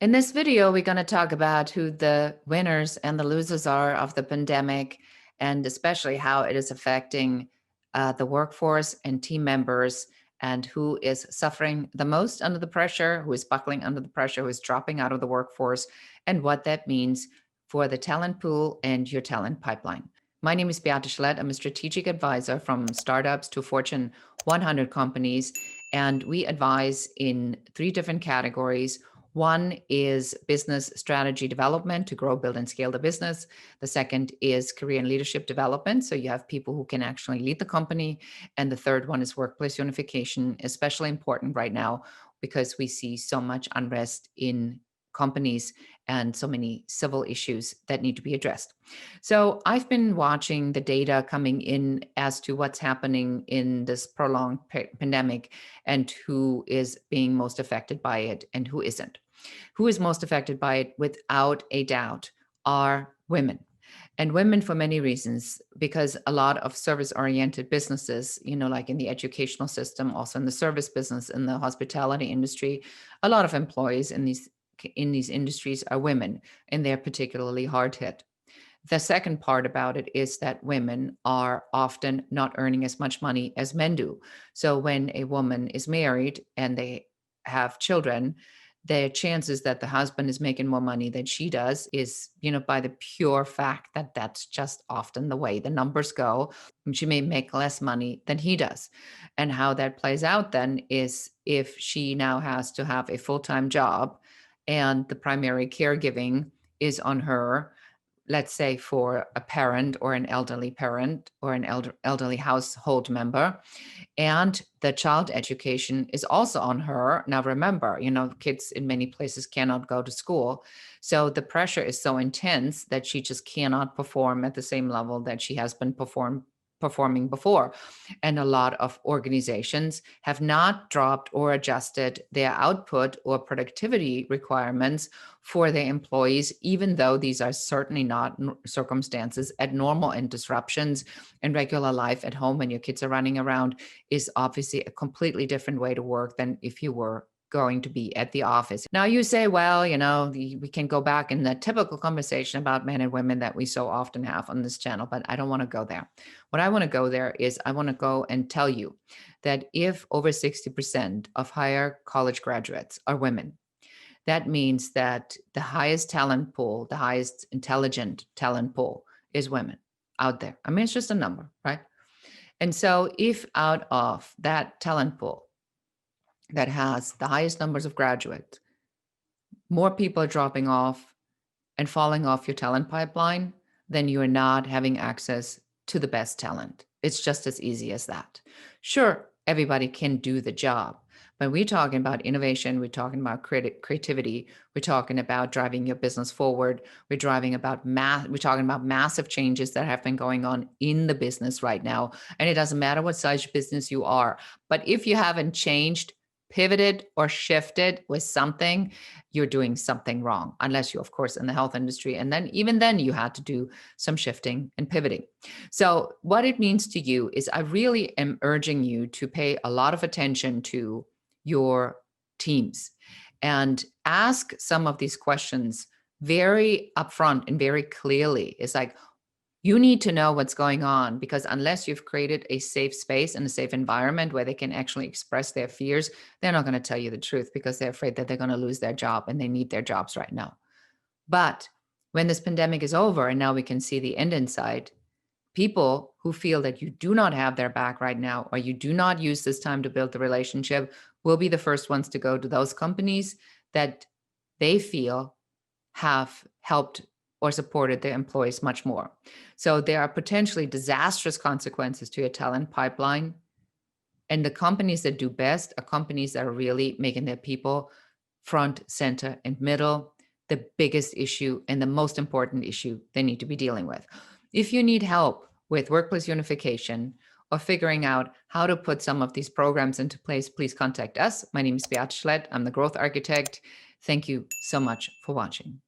In this video, we're going to talk about who the winners and the losers are of the pandemic, and especially how it is affecting the workforce and team members, and who is suffering the most under the pressure, who is buckling under the pressure, who is dropping out of the workforce, and what that means for the talent pool and your talent pipeline. My name is Beate Schlett. I'm a strategic advisor from startups to Fortune 100 companies, and we advise in three different categories. One is business strategy development to grow, build, and scale the business. The second is career and leadership development. So you have people who can actually lead the company. And the third one is workplace unification, especially important right now because we see so much unrest in companies and so many civil issues that need to be addressed. So I've been watching the data coming in as to what's happening in this prolonged pandemic and who is being most affected by it and who isn't. Who is most affected by it, without a doubt, are women. And women for many reasons, because a lot of service-oriented businesses, like in the educational system, also in the service business, in the hospitality industry, a lot of employees in these industries are women, and they're particularly hard hit. The second part about it is that women are often not earning as much money as men do. So when a woman is married and they have children, the chances that the husband is making more money than she does is, by the pure fact that that's just often the way the numbers go. She may make less money than he does. And how that plays out then is if she now has to have a full-time job and the primary caregiving is on her, let's say for a parent or an elderly parent or an elderly household member, and the child education is also on her. Now, remember, kids in many places cannot go to school. So the pressure is so intense that she just cannot perform at the same level that she has been performing before. And a lot of organizations have not dropped or adjusted their output or productivity requirements for their employees, even though these are certainly not circumstances at normal, and disruptions in regular life at home when your kids are running around is obviously a completely different way to work than if you were going to be at the office. Now you say, well, we can go back in the typical conversation about men and women that we so often have on this channel, but I don't want to go there. What I want to go there is I want to go and tell you that if over 60% of higher college graduates are women, that means that the highest talent pool, the highest intelligent talent pool is women out there. I mean, it's just a number, right? And so if out of that talent pool that has the highest numbers of graduates, more people are dropping off and falling off your talent pipeline, then you are not having access to the best talent. It's just as easy as that. Sure, everybody can do the job, but we're talking about innovation, we're talking about creativity, we're talking about driving your business forward, we're talking about massive changes that have been going on in the business right now. And it doesn't matter what size business you are, but if you haven't changed, pivoted, or shifted with something, you're doing something wrong, unless you're, of course, in the health industry. And then even then you had to do some shifting and pivoting. So what it means to you is I really am urging you to pay a lot of attention to your teams and ask some of these questions very upfront and very clearly. It's like, you need to know what's going on, because unless you've created a safe space and a safe environment where they can actually express their fears, they're not going to tell you the truth because they're afraid that they're going to lose their job, and they need their jobs right now. But when this pandemic is over and now we can see the end in sight, people who feel that you do not have their back right now, or you do not use this time to build the relationship, will be the first ones to go to those companies that they feel have helped or supported their employees much more. So there are potentially disastrous consequences to your talent pipeline. And the companies that do best are companies that are really making their people front, center, and middle the biggest issue and the most important issue they need to be dealing with. If you need help with workplace unification or figuring out how to put some of these programs into place, please contact us. My name is Beate Schlett. I'm the growth architect. Thank you so much for watching.